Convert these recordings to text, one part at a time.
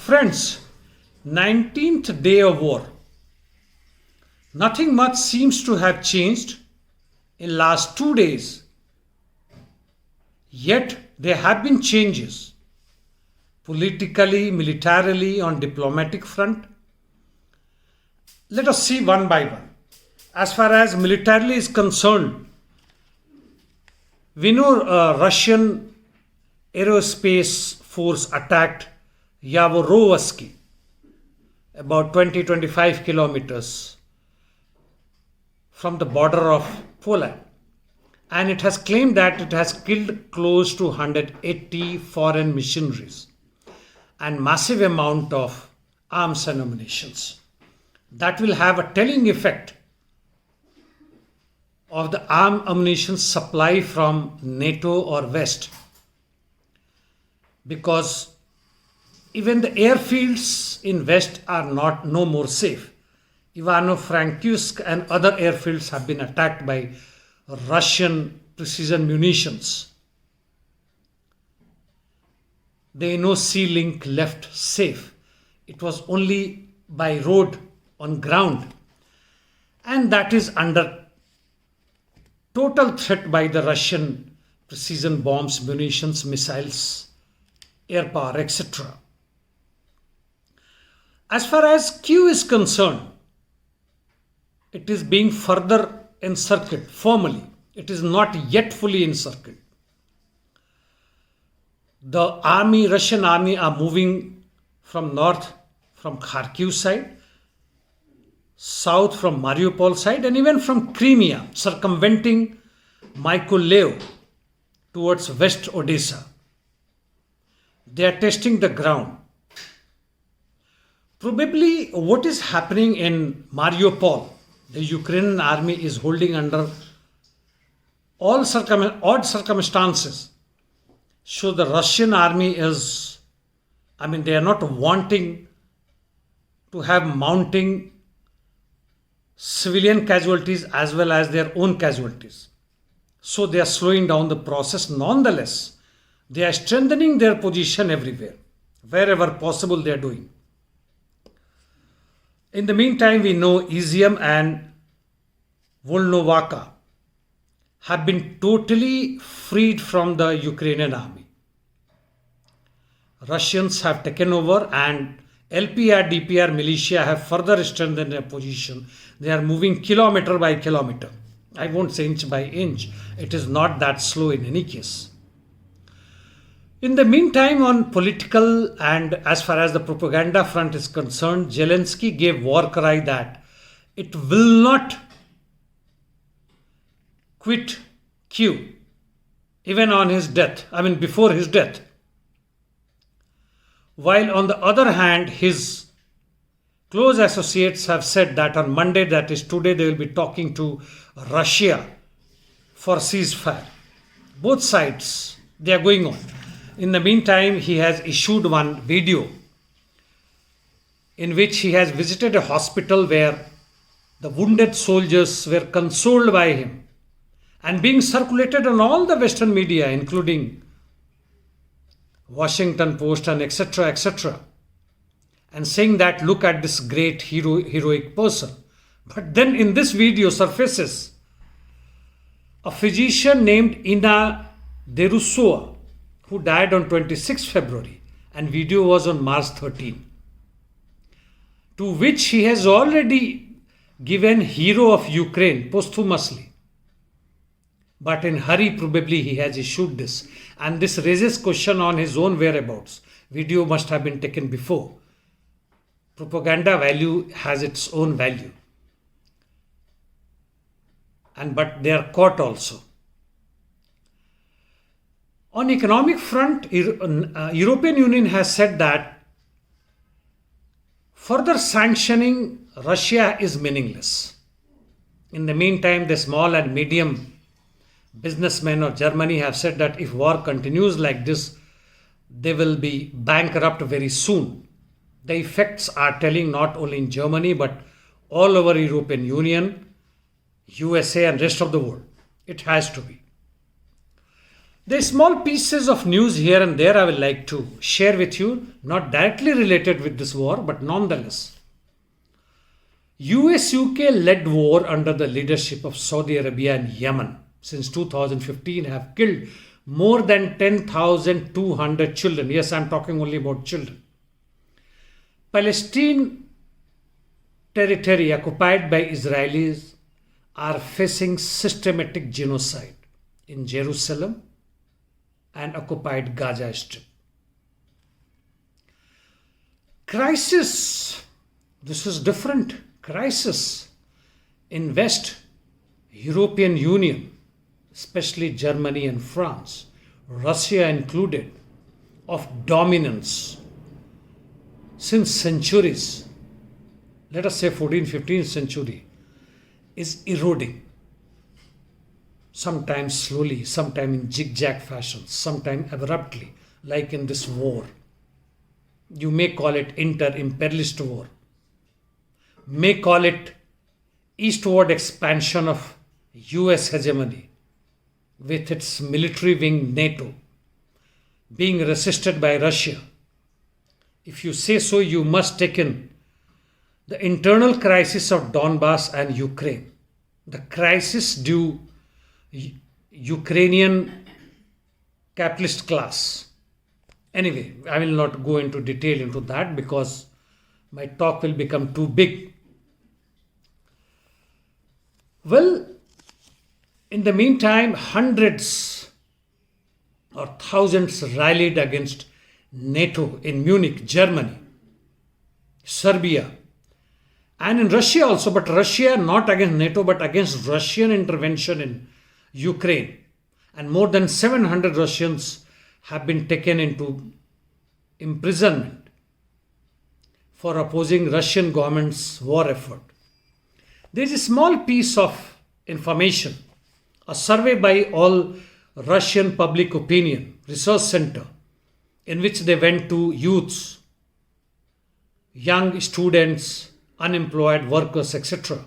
Friends, 19th day of war. Nothing much seems to have changed in last 2 days. Yet there have been changes politically, militarily, on diplomatic front. Let us see one by one. As far as militarily is concerned, we know Russian aerospace force attacked Yavorovsky about 20-25 kilometers from the border of Poland, and it has claimed that it has killed close to 180 foreign missionaries and massive amount of arms and ammunitions. That will have a telling effect of the ammunition supply from NATO or West, because even the airfields in West are no more safe. Ivano-Frankivsk and other airfields have been attacked by Russian precision munitions. There is no sea link left safe. It was only by road on ground, and that is under total threat by the Russian precision bombs, munitions, missiles, air power, etc. As far as Kyiv is concerned, it is being further encircled formally. It is not yet fully encircled. The army, Russian army, are moving from north, from Kharkiv side, south from Mariupol side, and even from Crimea, circumventing Mykolaiv towards West Odessa. They are testing the ground. Probably what is happening in Mariupol, the Ukrainian army is holding under all odd circumstances. So the Russian army is, they are not wanting to have mounting civilian casualties as well as their own casualties. So they are slowing down the process. Nonetheless, they are strengthening their position everywhere. Wherever possible, they are doing. In the meantime, we know Izium and Volnovakha have been totally freed from the Ukrainian army. Russians have taken over, and LPR, DPR militia have further strengthened their position. They are moving kilometer by kilometer. I won't say inch by inch. It is not that slow in any case. In the meantime, on political and as far as the propaganda front is concerned, Zelenskyy gave war cry that it will not quit Kyiv even on his death, before his death. While on the other hand, his close associates have said that on Monday, that is today, they will be talking to Russia for ceasefire. Both sides, they are going on. In the meantime, he has issued one video in which he has visited a hospital where the wounded soldiers were consoled by him and being circulated on all the Western media, including Washington Post and etc., and saying that look at this great heroic person. But then in this video surfaces a physician named Ina Derusova, who died on 26 February, and video was on March 13, to which he has already given Hero of Ukraine posthumously. But in hurry, probably he has issued this, and this raises question on his own whereabouts. Video must have been taken before. Propaganda value has its own value, but they are caught also. On economic front, European Union has said that further sanctioning Russia is meaningless. In the meantime, the small and medium businessmen of Germany have said that if war continues like this, they will be bankrupt very soon. The effects are telling not only in Germany but all over European Union, USA and rest of the world. It has to be. There are small pieces of news here and there I will like to share with you, not directly related with this war, but nonetheless. US-UK led war under the leadership of Saudi Arabia and Yemen since 2015 have killed more than 10,200 children. Yes, I'm talking only about children. Palestine territory occupied by Israelis are facing systematic genocide in Jerusalem and occupied Gaza Strip. Crisis, this is different. Crisis in West European Union, especially Germany and France, Russia included, of dominance since centuries, let us say 14th, 15th century, is eroding. Sometimes slowly, sometimes in zigzag fashion, sometimes abruptly, like in this war. You may call it inter-imperialist war, may call it eastward expansion of US hegemony with its military wing NATO being resisted by Russia. If you say so, you must take in the internal crisis of Donbass and Ukraine, the crisis due Ukrainian capitalist class. Anyway, I will not go into detail into that because my talk will become too big. Well, in the meantime, hundreds or thousands rallied against NATO in Munich, Germany, Serbia, and in Russia also, but Russia not against NATO but against Russian intervention in Ukraine. And more than 700 Russians have been taken into imprisonment for opposing Russian government's war effort. There is a small piece of information, a survey by All Russian Public Opinion Research Center, in which they went to youths, young students, unemployed workers, etc.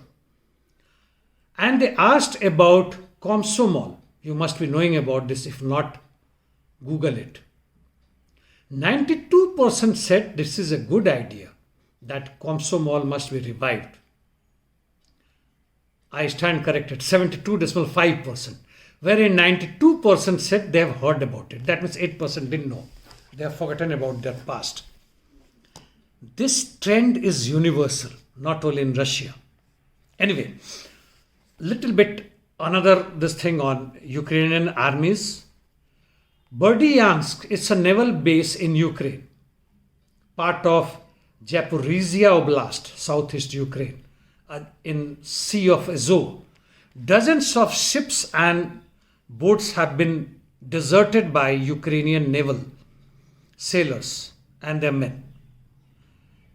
And they asked about Komsomol. You must be knowing about this. If not, Google it. 92% said this is a good idea, that Komsomol must be revived. I stand corrected, 72.5%. Wherein 92% said they have heard about it. That means 8% didn't know. They have forgotten about their past. This trend is universal, not only in Russia. Anyway, little bit another this thing on Ukrainian armies. Berdyansk, it's a naval base in Ukraine, part of Zaporizhia Oblast, southeast Ukraine, in Sea of Azov. Dozens of ships and boats have been deserted by Ukrainian naval sailors and their men.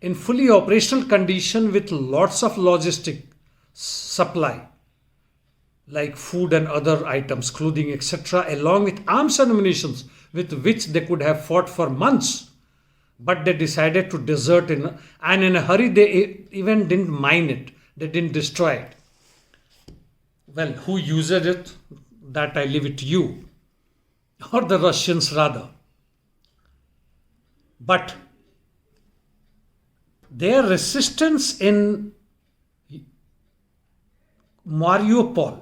In fully operational condition with lots of logistic supply like food and other items, clothing, etc., along with arms and ammunition with which they could have fought for months. But they decided to desert and in a hurry they even didn't mine it. They didn't destroy it. Well, who used it? That I leave it to you. Or the Russians rather. But their resistance in Mariupol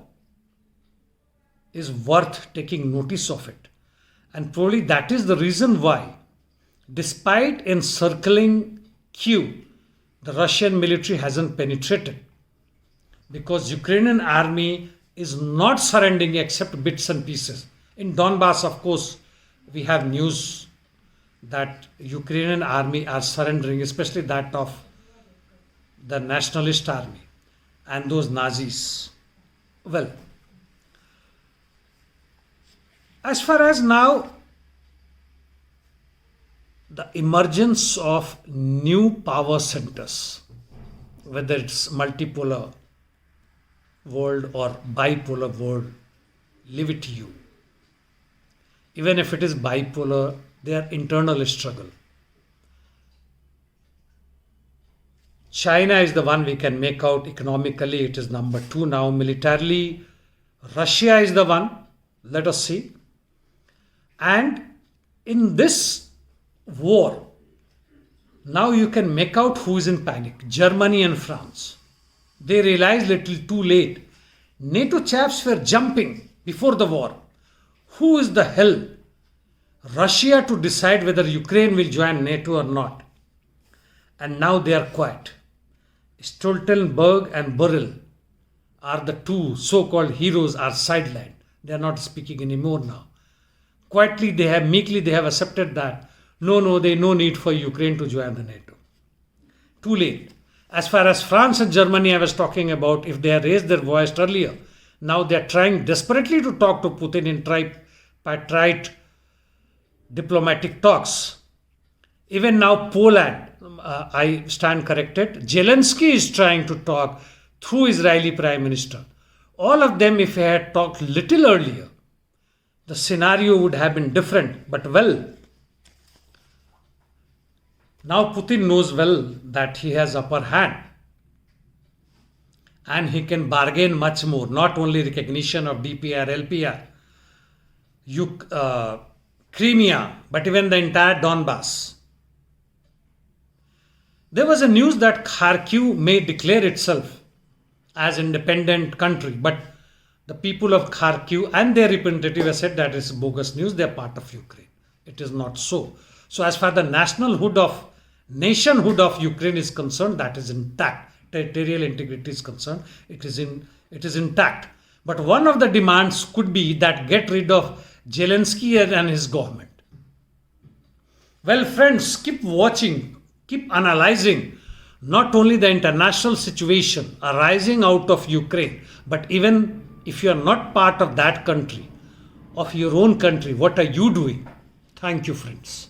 is worth taking notice of it. And probably that is the reason why, despite encircling Kyiv, the Russian military hasn't penetrated. Because Ukrainian army is not surrendering except bits and pieces. In Donbass, of course, we have news that Ukrainian army are surrendering, especially that of the nationalist army and those Nazis. Well, as far as now the emergence of new power centers, whether it's multipolar world or bipolar world, leave it to you. Even if it is bipolar, their internal struggle. China is the one we can make out economically, it is number 2 now. Militarily, Russia is the one, let us see. And in this war, now you can make out who is in panic. Germany and France. They realized little too late. NATO chaps were jumping before the war. Who is the hell? Russia to decide whether Ukraine will join NATO or not. And now they are quiet. Stoltenberg and Borrell are the two so-called heroes are sidelined. They are not speaking anymore now. Quietly, meekly they have accepted that there is no need for Ukraine to join the NATO. Too late. As far as France and Germany I was talking about, if they had raised their voice earlier, now they are trying desperately to talk to Putin in tripartite diplomatic talks. Even now Poland, I stand corrected, Zelenskyy is trying to talk through Israeli Prime Minister. All of them, if they had talked little earlier, the scenario would have been different. But well, now Putin knows well that he has upper hand and he can bargain much more, not only recognition of DPR, LPR, Crimea, but even the entire Donbass. There was a news that Kharkiv may declare itself as independent country, but the people of Kharkiv and their representative have said that is bogus news. They are part of Ukraine. It is not so. So as far as the nationhood of Ukraine is concerned, that is intact. Territorial integrity is concerned, it is intact. But one of the demands could be that get rid of Zelenskyy and his government. Well, friends, keep watching, keep analyzing not only the international situation arising out of Ukraine, but even if you are not part of that country, of your own country, what are you doing? Thank you, friends.